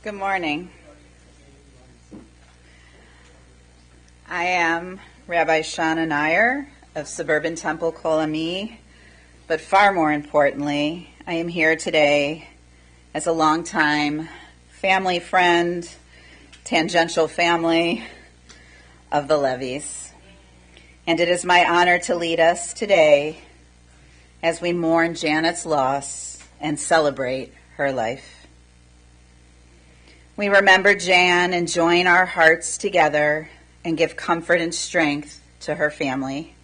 Good morning. I am Rabbi Shauna Nair of Suburban Temple Kol Ami, but far more importantly, I am here today as a longtime family friend, tangential family of the Leveys. And it is my honor to lead us today as we mourn Janet's loss and celebrate her life. We remember Jan and join our hearts together and give comfort and strength to her family.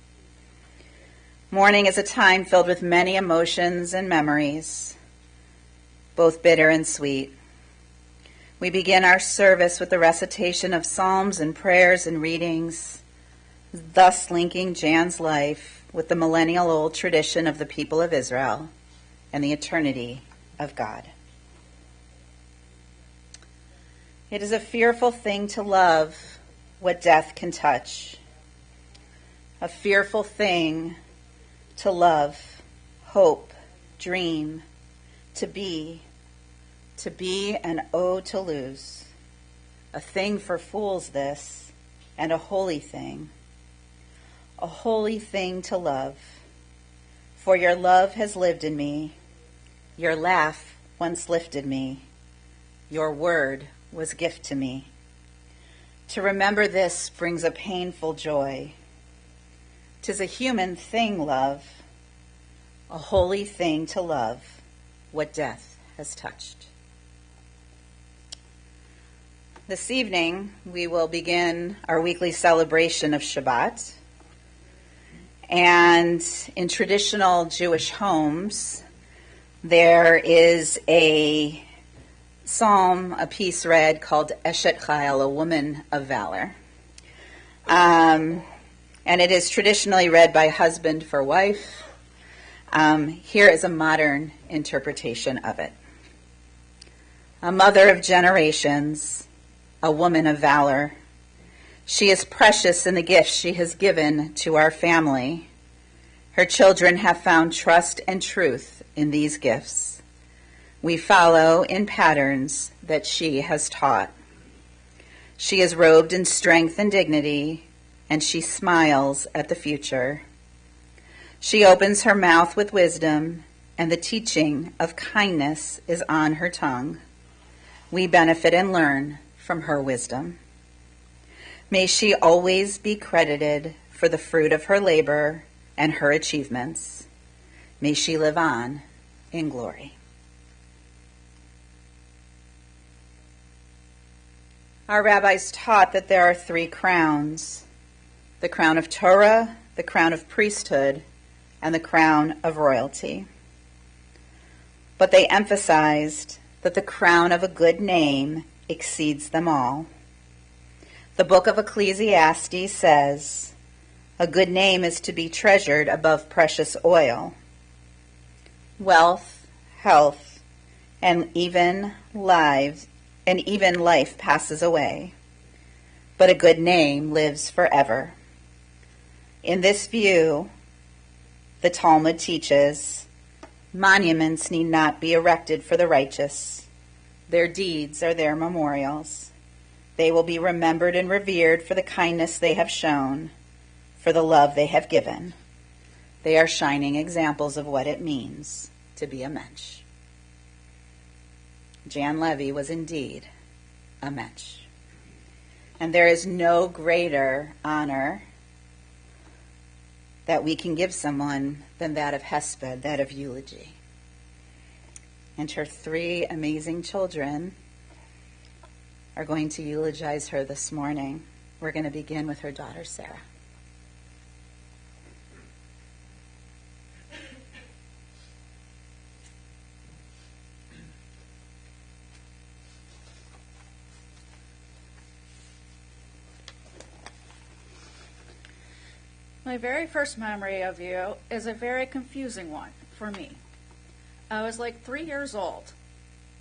Mourning is a time filled with many emotions and memories, both bitter and sweet. We begin our service with the recitation of psalms and prayers and readings, thus linking Jan's life with the millennial-old tradition of the people of Israel and the eternity of God. It is a fearful thing to love what death can touch. A fearful thing to love, hope, dream, to be and oh to lose. A thing for fools this, and a holy thing to love. For your love has lived in me, your laugh once lifted me, your word was gift to me. To remember this brings a painful joy. 'Tis a human thing, love, a holy thing to love what death has touched. This evening, we will begin our weekly celebration of Shabbat. And in traditional Jewish homes, there is a psalm, a piece read called Eshet Chayil, a woman of valor. And it is traditionally read by husband for wife. Here is a modern interpretation of it. A mother of generations, a woman of valor. She is precious in the gifts she has given to our family. Her children have found trust and truth in these gifts. We follow in patterns that she has taught. She is robed in strength and dignity, and she smiles at the future. She opens her mouth with wisdom, and the teaching of kindness is on her tongue. We benefit and learn from her wisdom. May she always be credited for the fruit of her labor and her achievements. May she live on in glory. Our rabbis taught that there are 3 crowns: the crown of Torah, the crown of priesthood, and the crown of royalty. But they emphasized that the crown of a good name exceeds them all. The book of Ecclesiastes says, "A good name is to be treasured above precious oil." Wealth, health, and even life passes away, but a good name lives forever. In this view, the Talmud teaches, monuments need not be erected for the righteous. Their deeds are their memorials. They will be remembered and revered for the kindness they have shown, for the love they have given. They are shining examples of what it means to be a mensch. Jan Levey was indeed a mensch. And there is no greater honor that we can give someone than that of hesped, that of eulogy. And her 3 amazing children are going to eulogize her this morning. We're going to begin with her daughter, Sarah. My very first memory of you is a very confusing one for me. I was like 3 years old,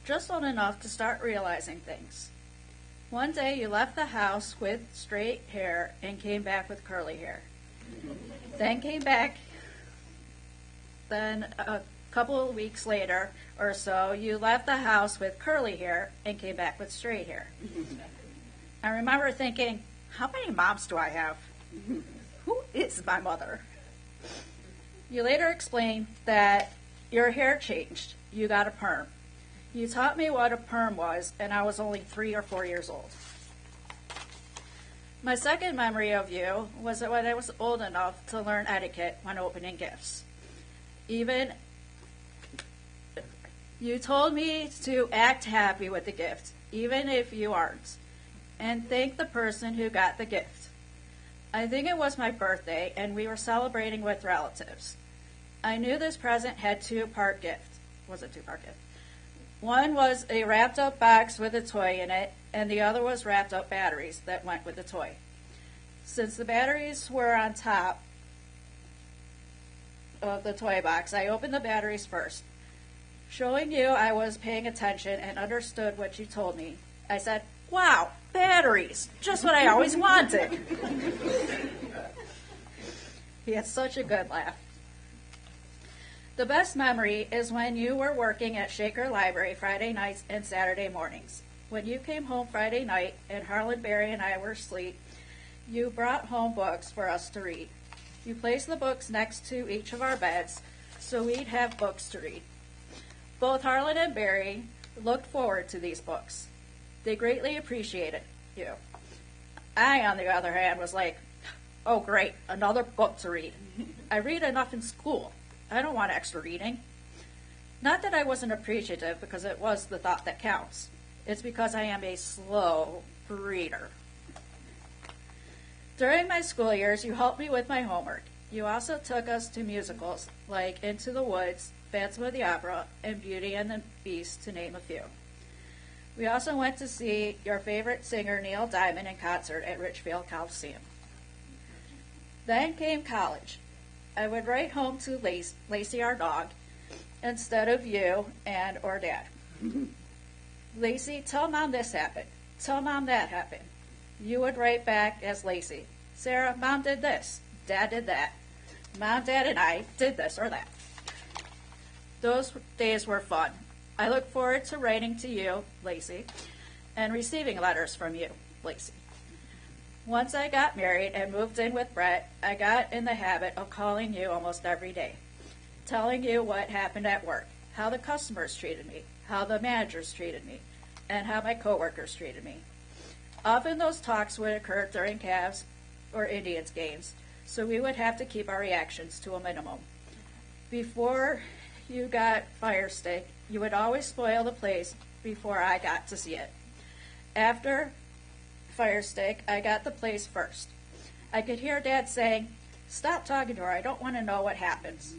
just old enough to start realizing things. One day you left the house with straight hair and came back with curly hair. Then a couple of weeks later or so, you left the house with curly hair and came back with straight hair. I remember thinking, how many moms do I have? Who is my mother? You later explained that your hair changed. You got a perm. You taught me what a perm was, and I was only 3 or 4 years old. My second memory of you was when I was old enough to learn etiquette when opening gifts. You told me to act happy with the gift, even if you aren't, and thank the person who got the gift. I think it was my birthday, and we were celebrating with relatives. I knew this present had two-part gift. Was a two-part gift. One was a wrapped-up box with a toy in it, and the other was wrapped-up batteries that went with the toy. Since the batteries were on top of the toy box, I opened the batteries first. Showing you I was paying attention and understood what you told me, I said, "Wow, batteries! Just what I always wanted." He had such a good laugh. The best memory is when you were working at Shaker Library Friday nights and Saturday mornings. When you came home Friday night and Harlan, Barry, and I were asleep, you brought home books for us to read. You placed the books next to each of our beds so we'd have books to read. Both Harlan and Barry looked forward to these books. They greatly appreciated you. I, on the other hand, was like, oh great, another book to read. I read enough in school. I don't want extra reading. Not that I wasn't appreciative, because it was the thought that counts. It's because I am a slow reader. During my school years, you helped me with my homework. You also took us to musicals like Into the Woods, Phantom of the Opera, and Beauty and the Beast, to name a few. We also went to see your favorite singer, Neil Diamond, in concert at Richfield Coliseum. Then came college. I would write home to Lacey, our dog, instead of you and or Dad. Lacey, tell Mom this happened. Tell Mom that happened. You would write back as Lacey. Sarah, Mom did this. Dad did that. Mom, Dad, and I did this or that. Those days were fun. I look forward to writing to you, Lacey, and receiving letters from you, Lacey. Once I got married and moved in with Brett, I got in the habit of calling you almost every day, telling you what happened at work, how the customers treated me, how the managers treated me, and how my coworkers treated me. Often those talks would occur during Cavs or Indians games, so we would have to keep our reactions to a minimum. Before you got Fire Stick, you would always spoil the place before I got to see it. After Fire Stick, I got the place first. I could hear Dad saying, Stop talking to her. I don't want to know what happens.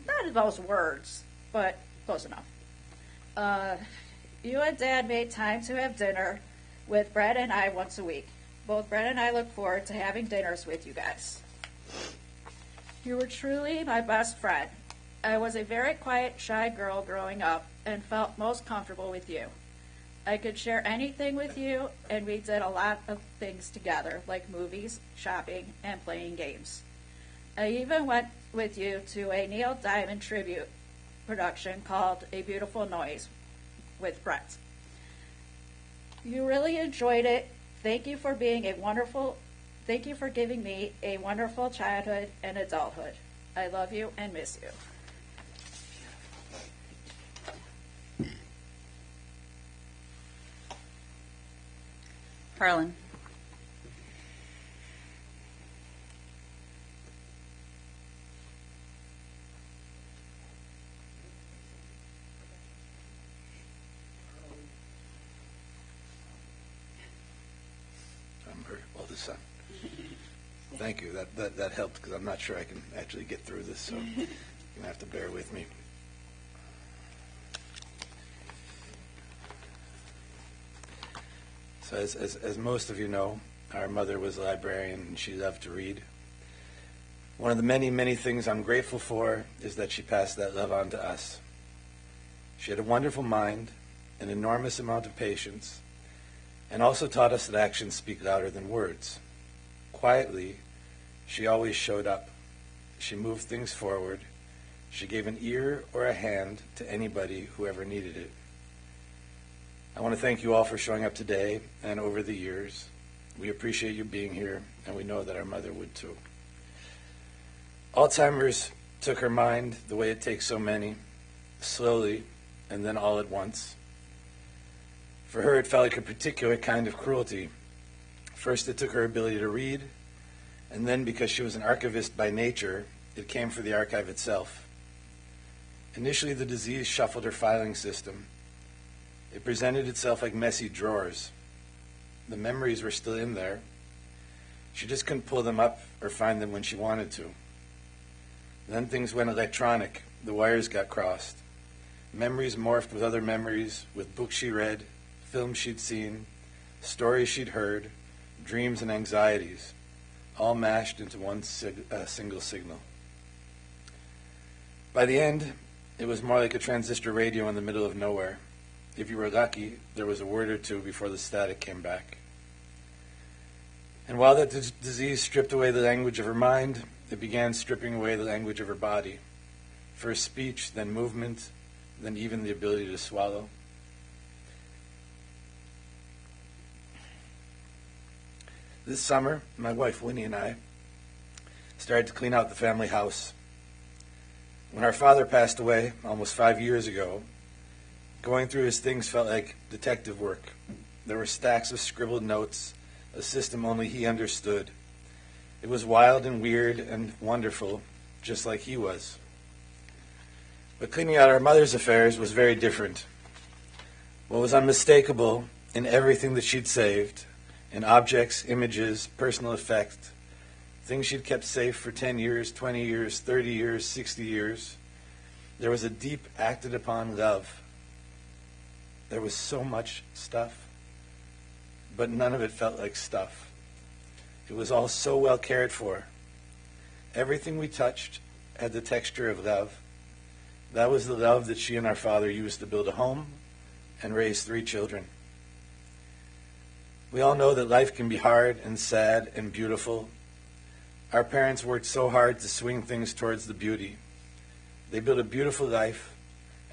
Not in those words, but close enough. You and Dad made time to have dinner with Brett and I once a week. Both Brett and I look forward to having dinners with you guys. You were truly my best friend. I was a very quiet, shy girl growing up and felt most comfortable with you. I could share anything with you, and we did a lot of things together, like movies, shopping, and playing games. I even went with you to a Neil Diamond tribute production called A Beautiful Noise with Brett. You really enjoyed it. Thank you for giving me a wonderful childhood and adulthood. I love you and miss you. Harlan. Well, this thank you. That helped because I'm not sure I can actually get through this, so you're going to have to bear with me. So as most of you know, our mother was a librarian and she loved to read. One of the many, many things I'm grateful for is that she passed that love on to us. She had a wonderful mind, an enormous amount of patience, and also taught us that actions speak louder than words. Quietly, she always showed up. She moved things forward. She gave an ear or a hand to anybody who ever needed it. I want to thank you all for showing up today and over the years. We appreciate you being here, and we know that our mother would too. Alzheimer's took her mind the way it takes so many, slowly and then all at once. For her, it felt like a particular kind of cruelty. First, it took her ability to read, and then because she was an archivist by nature, it came for the archive itself. Initially, the disease shuffled her filing system. It presented itself like messy drawers. The memories were still in there. She just couldn't pull them up or find them when she wanted to. Then things went electronic. The wires got crossed. Memories morphed with other memories, with books she read, films she'd seen, stories she'd heard, dreams and anxieties, all mashed into one single signal. By the end, it was more like a transistor radio in the middle of nowhere. If you were lucky, there was a word or two before the static came back. And while that disease stripped away the language of her mind, it began stripping away the language of her body. First speech, then movement, then even the ability to swallow. This summer, my wife Winnie and I started to clean out the family house. When our father passed away almost 5 years ago, going through his things felt like detective work. There were stacks of scribbled notes, a system only he understood. It was wild and weird and wonderful, just like he was. But cleaning out our mother's affairs was very different. What was unmistakable in everything that she'd saved, in objects, images, personal effect, things she'd kept safe for 10 years, 20 years, 30 years, 60 years, there was a deep acted upon love. There was so much stuff, but none of it felt like stuff. It was all so well cared for. Everything we touched had the texture of love. That was the love that she and our father used to build a home and raise 3 children. We all know that life can be hard and sad and beautiful. Our parents worked so hard to swing things towards the beauty. They built a beautiful life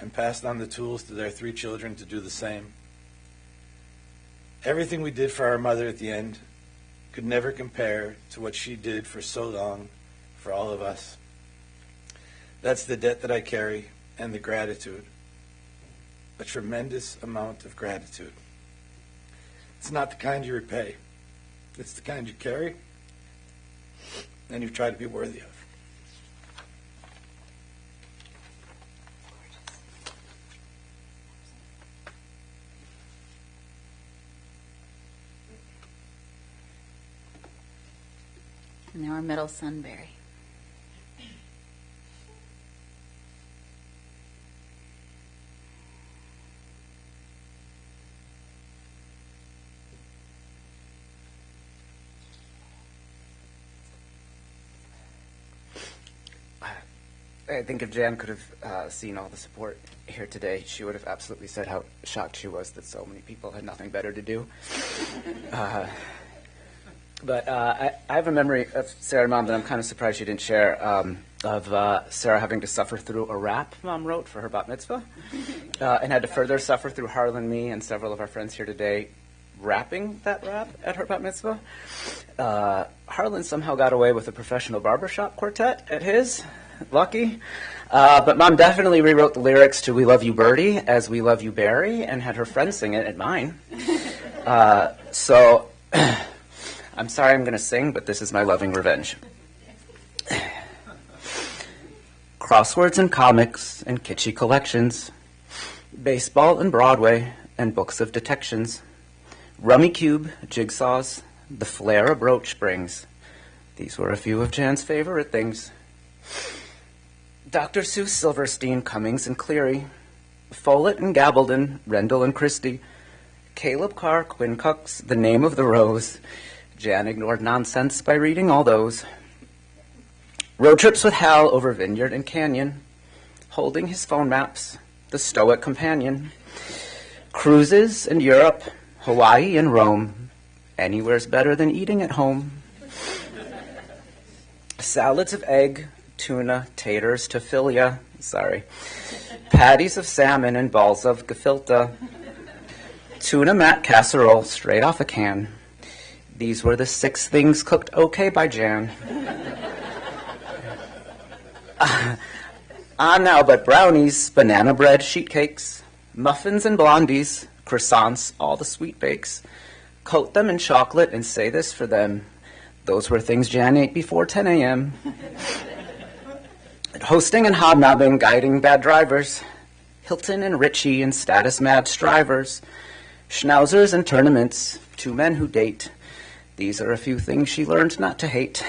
and passed on the tools to their 3 children to do the same. Everything we did for our mother at the end could never compare to what she did for so long for all of us. That's the debt that I carry and the gratitude. A tremendous amount of gratitude. It's not the kind you repay. It's the kind you carry and you try to be worthy of. And our middle son, Barry. I think if Jan could have seen all the support here today, she would have absolutely said how shocked she was that so many people had nothing better to do. But I have a memory of Sarah and Mom that I'm kind of surprised she didn't share, of Sarah having to suffer through a rap Mom wrote for her bat mitzvah, and had to further suffer through Harlan, me, and several of our friends here today rapping that rap at her bat mitzvah. Harlan somehow got away with a professional barbershop quartet at his. Lucky. But Mom definitely rewrote the lyrics to We Love You Birdie as We Love You Barry and had her friend sing it at mine. So I'm sorry I'm going to sing, but this is my loving revenge. Crosswords and comics and kitschy collections, baseball and Broadway and books of detections, rummy cube, jigsaws, the flair a brooch brings. These were a few of Jan's favorite things. Dr. Seuss, Silverstein, Cummings, and Cleary, Follett and Gabaldon, Rendell and Christie, Caleb Carr, Quincux, The Name of the Rose. Jan ignored nonsense by reading all those. Road trips with Hal over vineyard and canyon, holding his phone maps, the stoic companion. Cruises in Europe, Hawaii and Rome. Anywhere's better than eating at home. Salads of egg, tuna, taters, tophilia, patties of salmon and balls of gefilte, tuna mat casserole straight off a can. These were the 6 things cooked okay by Jan. Now, but brownies, banana bread, sheet cakes, muffins and blondies, croissants, all the sweet bakes. Coat them in chocolate and say this for them. Those were things Jan ate before 10 a.m. Hosting and hobnobbing, guiding bad drivers, Hilton and Richie and status-mad strivers, schnauzers and tournaments, 2 men who date. These are a few things she learned not to hate.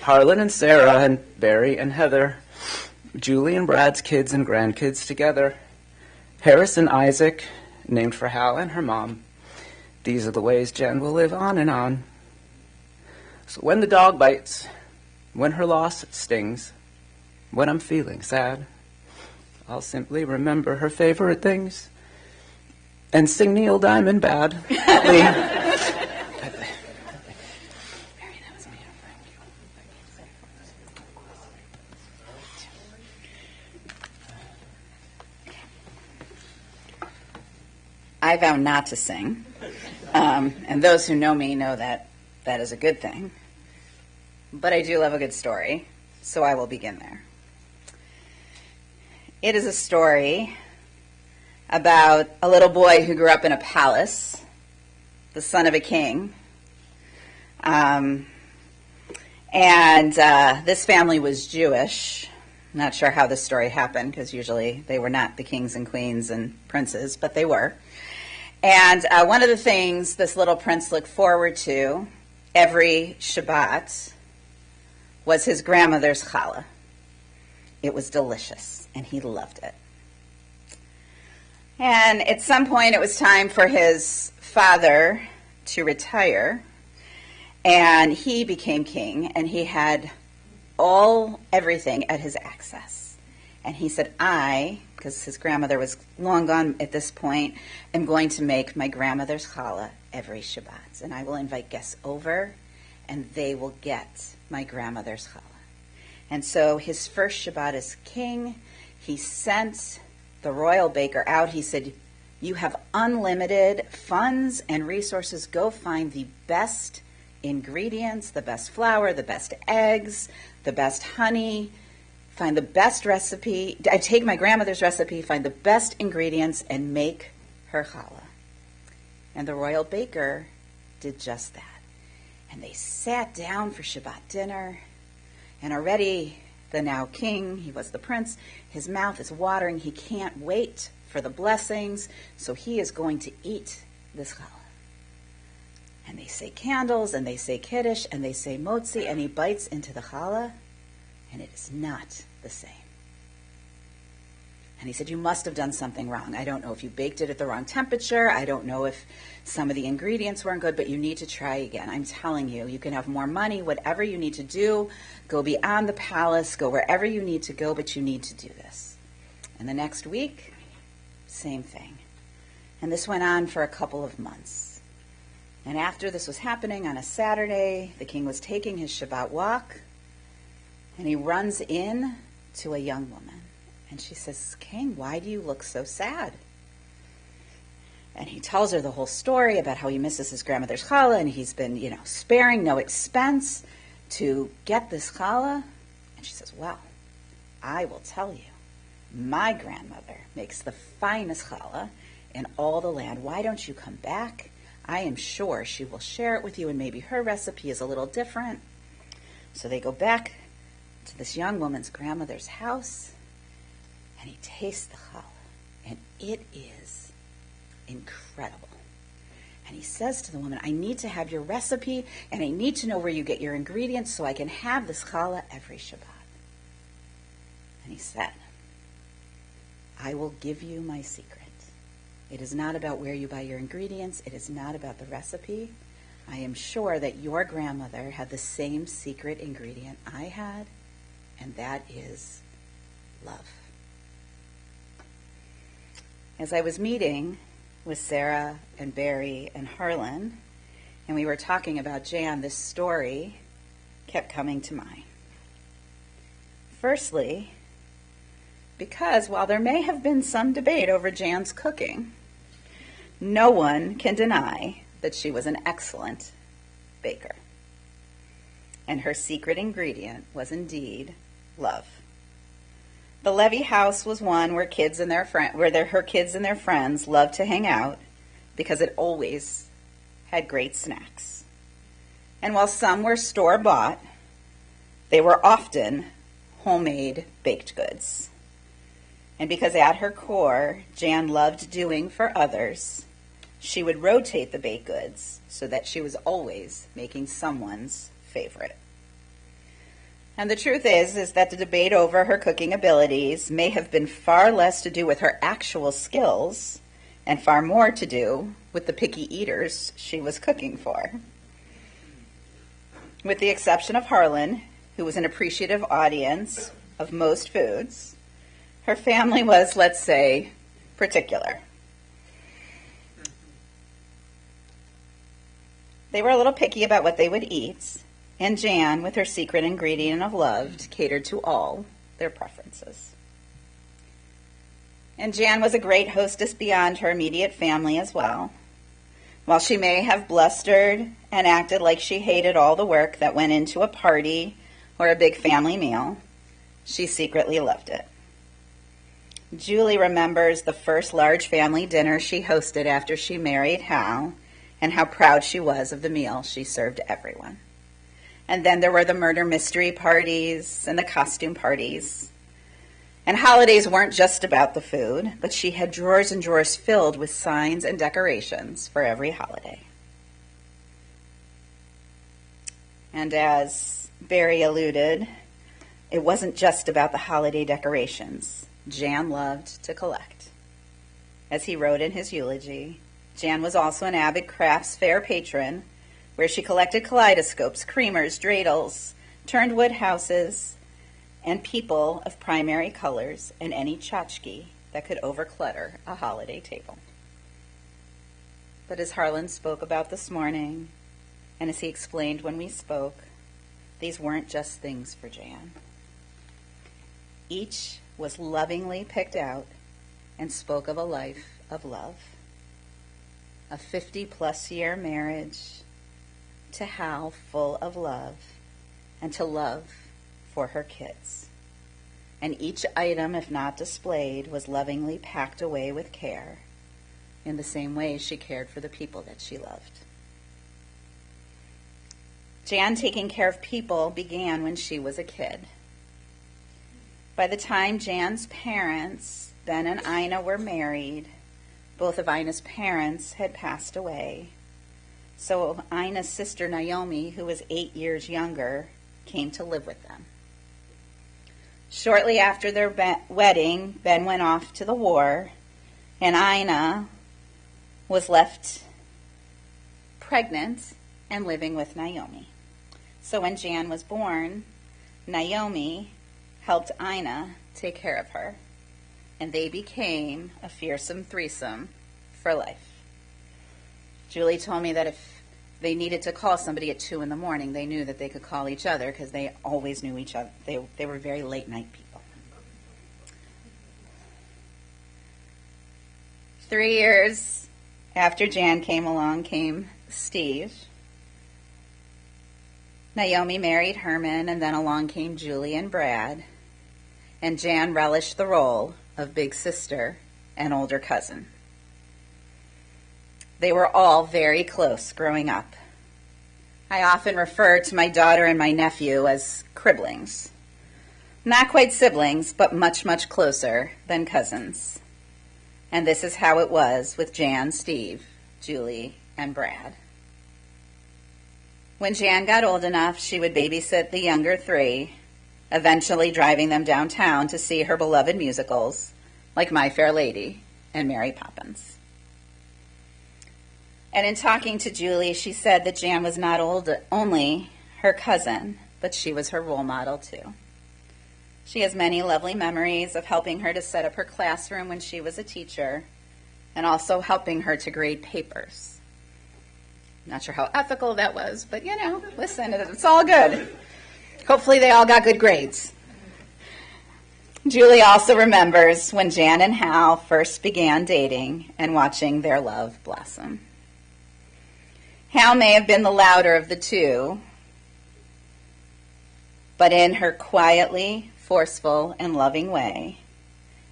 Harlan and Sarah and Barry and Heather, Julie and Brad's kids and grandkids together, Harris and Isaac, named for Hal and her mom. These are the ways Jan will live on and on. So when the dog bites, when her loss stings, when I'm feeling sad, I'll simply remember her favorite things and sing Neil Diamond bad. I vow not to sing, and those who know me know that that is a good thing. But I do love a good story, so I will begin there. It is a story about a little boy who grew up in a palace, the son of a king. This family was Jewish. Not sure how this story happened, because usually they were not the kings and queens and princes, but they were. And one of the things this little prince looked forward to every Shabbat was his grandmother's challah. It was delicious, and he loved it. And at some point, it was time for his father to retire, and he became king, and he had everything at his access. And he said, because his grandmother was long gone at this point, am going to make my grandmother's challah every Shabbat. And I will invite guests over, and they will get my grandmother's challah. And so his first Shabbat as king, he sent the royal baker out. He said, you have unlimited funds and resources. Go find the best ingredients, the best flour, the best eggs, the best honey. Find the best recipe. I take my grandmother's recipe, find the best ingredients, and make her challah. And the royal baker did just that. And they sat down for Shabbat dinner. And already the now king, he was the prince, his mouth is watering. He can't wait for the blessings. So he is going to eat this challah. And they say candles, and they say kiddush, and they say motzi, and he bites into the challah, and it is not the same. And he said, you must have done something wrong. I don't know if you baked it at the wrong temperature. I don't know if some of the ingredients weren't good, but you need to try again. I'm telling you, you can have more money, whatever you need to do. Go beyond the palace, go wherever you need to go, but you need to do this. And the next week, same thing. And this went on for a couple of months. And after this was happening on a Saturday, the king was taking his Shabbat walk, and he runs in to a young woman. And she says, King, why do you look so sad? And he tells her the whole story about how he misses his grandmother's challah, and he's been, sparing no expense to get this challah. And she says, well, I will tell you, my grandmother makes the finest challah in all the land. Why don't you come back? I am sure she will share it with you, and maybe her recipe is a little different. So they go back to this young woman's grandmother's house, and he tastes the challah, and it is incredible. And he says to the woman, I need to have your recipe, and I need to know where you get your ingredients so I can have this challah every Shabbat. And he said, I will give you my secret. It is not about where you buy your ingredients. It is not about the recipe. I am sure that your grandmother had the same secret ingredient I had, and that is love. As I was meeting with Sarah and Barry and Harlan, and we were talking about Jan, this story kept coming to mind. Firstly, because while there may have been some debate over Jan's cooking, no one can deny that she was an excellent baker. And her secret ingredient was indeed love. The Levey house was one where her kids and their friends loved to hang out because it always had great snacks. And while some were store-bought, they were often homemade baked goods. And because at her core, Jan loved doing for others, she would rotate the baked goods so that she was always making someone's favorite. And the truth is that the debate over her cooking abilities may have been far less to do with her actual skills and far more to do with the picky eaters she was cooking for. With the exception of Harlan, who was an appreciative audience of most foods, her family was, let's say, particular. They were a little picky about what they would eat, and Jan, with her secret ingredient of love, catered to all their preferences. And Jan was a great hostess beyond her immediate family as well. While she may have blustered and acted like she hated all the work that went into a party or a big family meal, she secretly loved it. Julie remembers the first large family dinner she hosted after she married Hal, and how proud she was of the meal she served everyone. And then there were the murder mystery parties and the costume parties. And holidays weren't just about the food, but she had drawers and drawers filled with signs and decorations for every holiday. And as Barry alluded, it wasn't just about the holiday decorations. Jan loved to collect. As he wrote in his eulogy, Jan was also an avid crafts fair patron, where she collected kaleidoscopes, creamers, dreidels, turned wood houses, and people of primary colors, and any tchotchke that could overclutter a holiday table. But as Harlan spoke about this morning, and as he explained when we spoke, these weren't just things for Jan. Each was lovingly picked out and spoke of a life of love. A 50-plus year marriage to Hal full of love, and to love for her kids. And each item, if not displayed, was lovingly packed away with care in the same way she cared for the people that she loved. Jan taking care of people began when she was a kid. By the time Jan's parents, Ben and Ina, were married, both of Ina's parents had passed away, So Ina's sister Naomi, who was 8 years younger, came to live with them. Shortly after their wedding, Ben went off to the war, and Ina was left pregnant and living with Naomi. So when Jan was born, Naomi helped Ina take care of her, and they became a fearsome threesome for life. Julie told me that if they needed to call somebody at 2 a.m, they knew that they could call each other because they always knew each other. They were very late night people. 3 years after Jan came along came Steve. Naomi married Herman, and then along came Julie and Brad. And Jan relished the role of big sister and older cousin. They were all very close growing up. I often refer to my daughter and my nephew as cribblings. Not quite siblings, but much, much closer than cousins. And this is how it was with Jan, Steve, Julie, and Brad. When Jan got old enough, she would babysit the younger three, eventually driving them downtown to see her beloved musicals like My Fair Lady and Mary Poppins. And in talking to Julie, she said that Jan was not only her cousin, but she was her role model too. She has many lovely memories of helping her to set up her classroom when she was a teacher, and also helping her to grade papers. Not sure how ethical that was, but listen, it's all good. Hopefully they all got good grades. Julie also remembers when Jan and Hal first began dating and watching their love blossom. Hal may have been the louder of the two, but in her quietly forceful and loving way,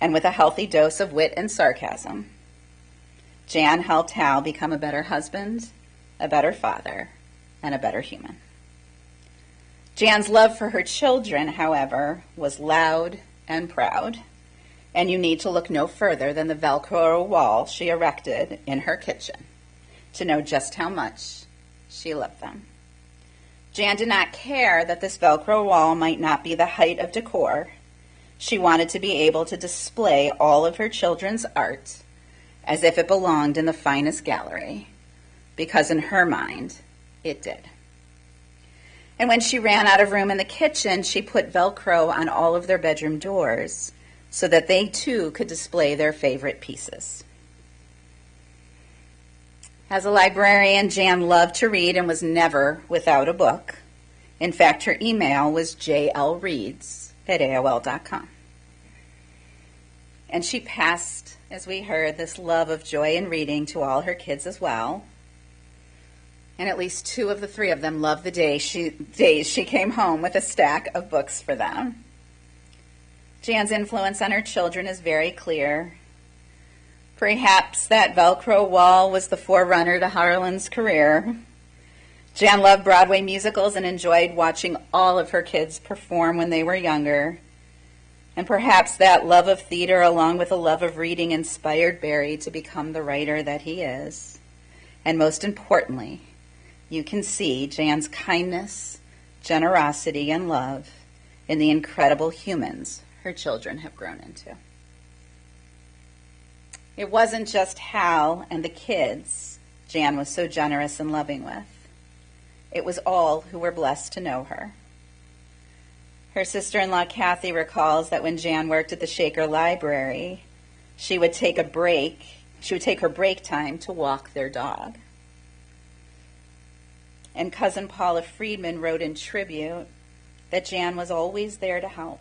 and with a healthy dose of wit and sarcasm, Jan helped Hal become a better husband, a better father, and a better human. Jan's love for her children, however, was loud and proud, and you need to look no further than the Velcro wall she erected in her kitchen to know just how much she loved them. Jan did not care that this Velcro wall might not be the height of decor. She wanted to be able to display all of her children's art as if it belonged in the finest gallery, because in her mind, it did. And when she ran out of room in the kitchen, she put Velcro on all of their bedroom doors so that they too could display their favorite pieces. As a librarian, Jan loved to read and was never without a book. In fact, her email was jlreads@aol.com. And she passed, as we heard, this love of joy in reading to all her kids as well. And at least 2 of the 3 of them loved the days she came home with a stack of books for them. Jan's influence on her children is very clear. Perhaps that Velcro wall was the forerunner to Harlan's career. Jan loved Broadway musicals and enjoyed watching all of her kids perform when they were younger. And perhaps that love of theater, along with a love of reading, inspired Barry to become the writer that he is. And most importantly, you can see Jan's kindness, generosity, and love in the incredible humans her children have grown into. It wasn't just Hal and the kids Jan was so generous and loving with. It was all who were blessed to know her. Her sister-in-law Kathy recalls that when Jan worked at the Shaker Library, she would take her break time to walk their dog. And cousin Paula Friedman wrote in tribute that Jan was always there to help.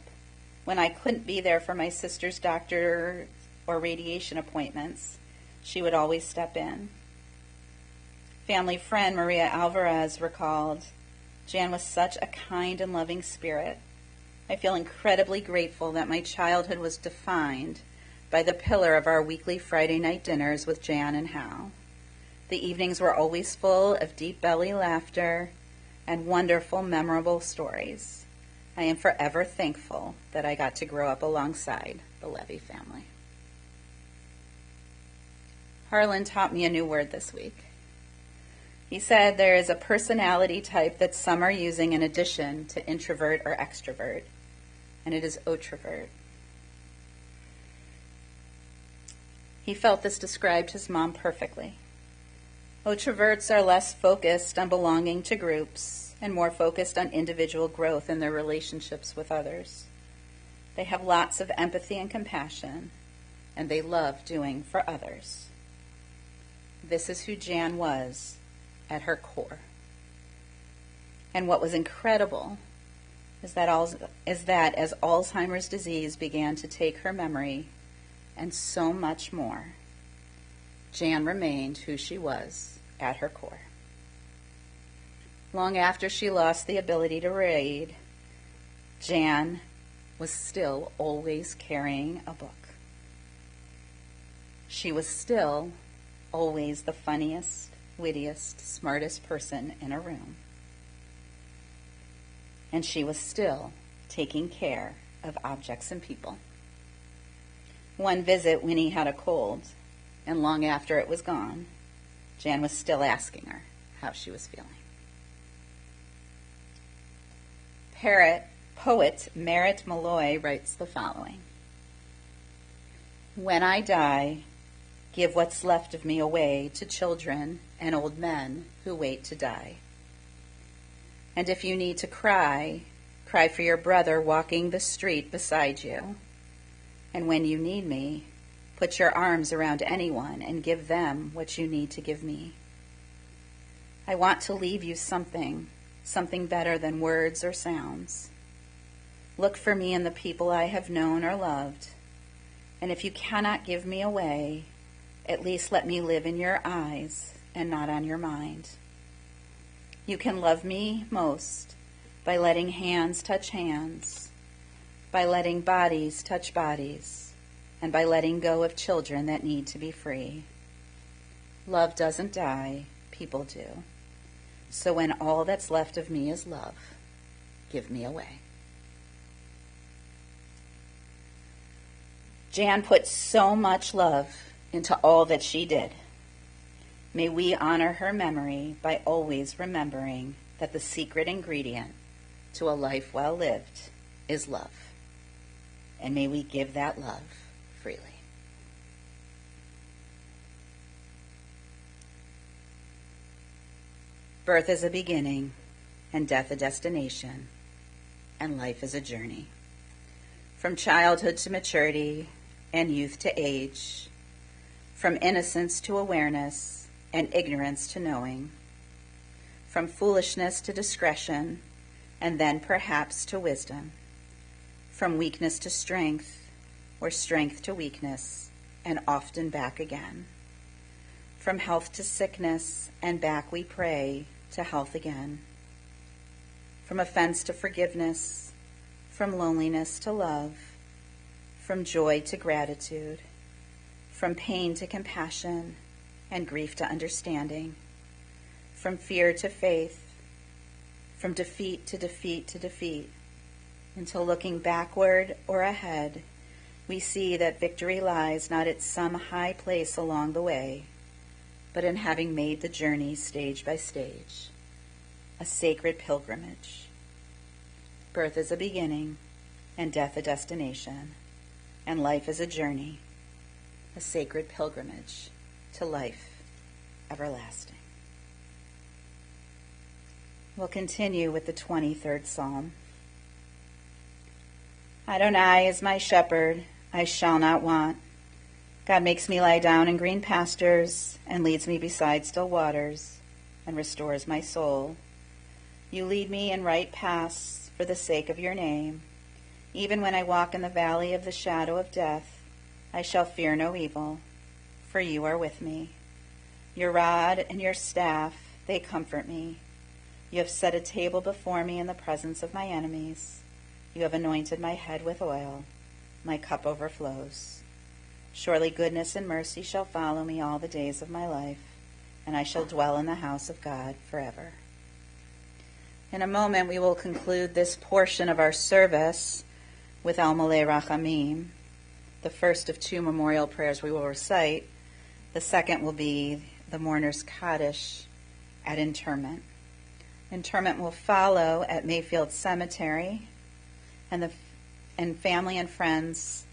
When I couldn't be there for my sister's doctor or radiation appointments, she would always step in. Family friend Maria Alvarez recalled, Jan was such a kind and loving spirit. I feel incredibly grateful that my childhood was defined by the pillar of our weekly Friday night dinners with Jan and Hal. The evenings were always full of deep belly laughter and wonderful, memorable stories. I am forever thankful that I got to grow up alongside the Levey family. Harlan taught me a new word this week. He said there is a personality type that some are using in addition to introvert or extrovert, and it is otrovert. He felt this described his mom perfectly. Otroverts are less focused on belonging to groups and more focused on individual growth in their relationships with others. They have lots of empathy and compassion, and they love doing for others. This is who Jan was at her core. And what was incredible is that as Alzheimer's disease began to take her memory and so much more, Jan remained who she was at her core. Long after she lost the ability to read, Jan was still always carrying a book. She was still always the funniest, wittiest, smartest person in a room. And she was still taking care of objects and people. One visit, Winnie had a cold, and long after it was gone, Jan was still asking her how she was feeling. Poet Merritt Malloy writes the following: "When I die, give what's left of me away to children and old men who wait to die. And if you need to cry, cry for your brother walking the street beside you. And when you need me, put your arms around anyone and give them what you need to give me. I want to leave you something better than words or sounds. Look for me in the people I have known or loved. And if you cannot give me away, at least let me live in your eyes and not on your mind. You can love me most by letting hands touch hands, by letting bodies touch bodies, and by letting go of children that need to be free. Love doesn't die, people do. So when all that's left of me is love, give me away." Jan put so much love into all that she did. May we honor her memory by always remembering that the secret ingredient to a life well lived is love. And may we give that love freely. Birth is a beginning, and death a destination, and life is a journey. From childhood to maturity, and youth to age, from innocence to awareness, and ignorance to knowing, from foolishness to discretion, and then perhaps to wisdom, from weakness to strength, or strength to weakness, and often back again. From health to sickness, and back we pray to health again. From offense to forgiveness, from loneliness to love, from joy to gratitude, from pain to compassion, and grief to understanding, from fear to faith, from defeat to defeat to defeat, until looking backward or ahead, we see that victory lies not at some high place along the way, but in having made the journey stage by stage, a sacred pilgrimage. Birth is a beginning, and death a destination, and life is a journey, a sacred pilgrimage to life everlasting. We'll continue with the 23rd Psalm. Adonai is my shepherd, I shall not want. God makes me lie down in green pastures and leads me beside still waters and restores my soul. You lead me in right paths for the sake of your name. Even when I walk in the valley of the shadow of death, I shall fear no evil, for you are with me. Your rod and your staff, they comfort me. You have set a table before me in the presence of my enemies. You have anointed my head with oil. My cup overflows. Surely goodness and mercy shall follow me all the days of my life, and I shall dwell in the house of God forever. In a moment, we will conclude this portion of our service with Al Malei Rachamim, the first of two memorial prayers we will recite. The second will be the mourner's Kaddish, at interment. Interment will follow at Mayfield Cemetery, and family and friends.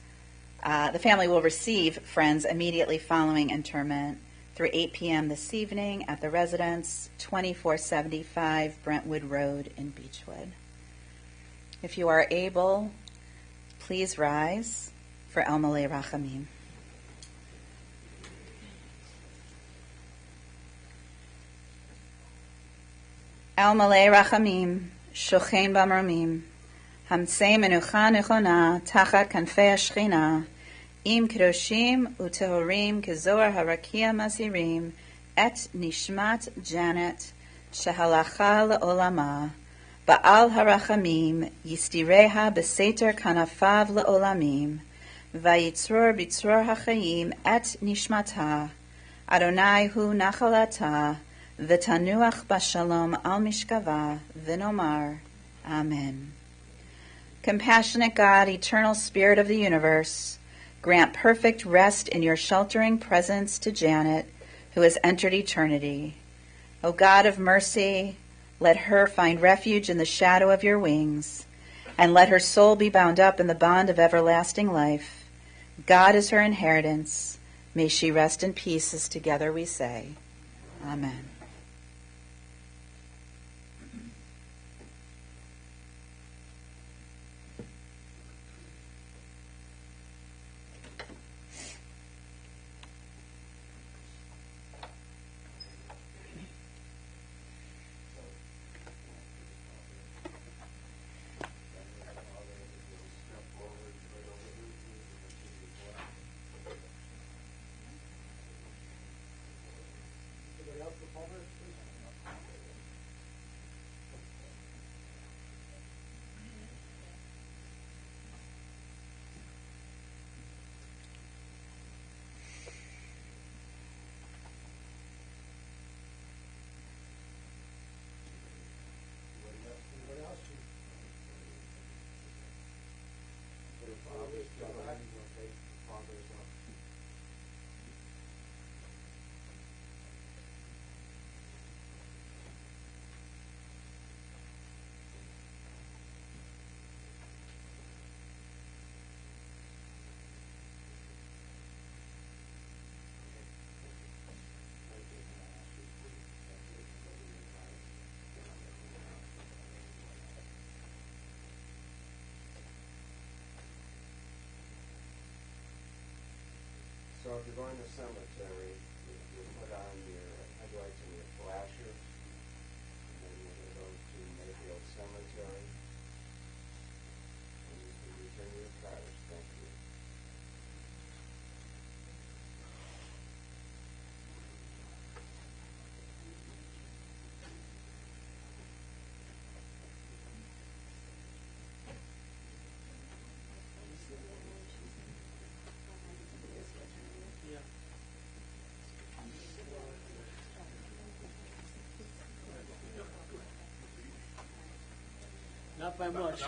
The family will receive friends immediately following interment through 8 p.m. this evening at the residence, 2475 Brentwood Road in Beechwood. If you are able, please rise for El Malei Rachamim. El Malei Rachamim, Shochein Bamromim, Hamtzei Menucha Nechona, Tachat Kanfei Ashchina, Im Kedoshim Utehorim Kezoar Harakia Mazirim, Et Nishmat Janet, Shehalacha Le'olama, Ba'al Harachamim, Yistireha Beseter Kanafav Le'olamim, Vayitzror Bitzror HaChayim, Et Nishmata, Adonai Hu Nachalata, V'tanuach Bashalom Al Mishkava, V'nomar, Amen. Compassionate God, eternal Spirit of the universe, grant perfect rest in your sheltering presence to Janet, who has entered eternity. O God of mercy, let her find refuge in the shadow of your wings, and let her soul be bound up in the bond of everlasting life. God is her inheritance. May she rest in peace, as together we say, Amen. So if you're going to the cemetery, you put on your headlights and your flashers, and then you're going to go to Mayfield Cemetery, and you can return your cars. Thank you. Not by much.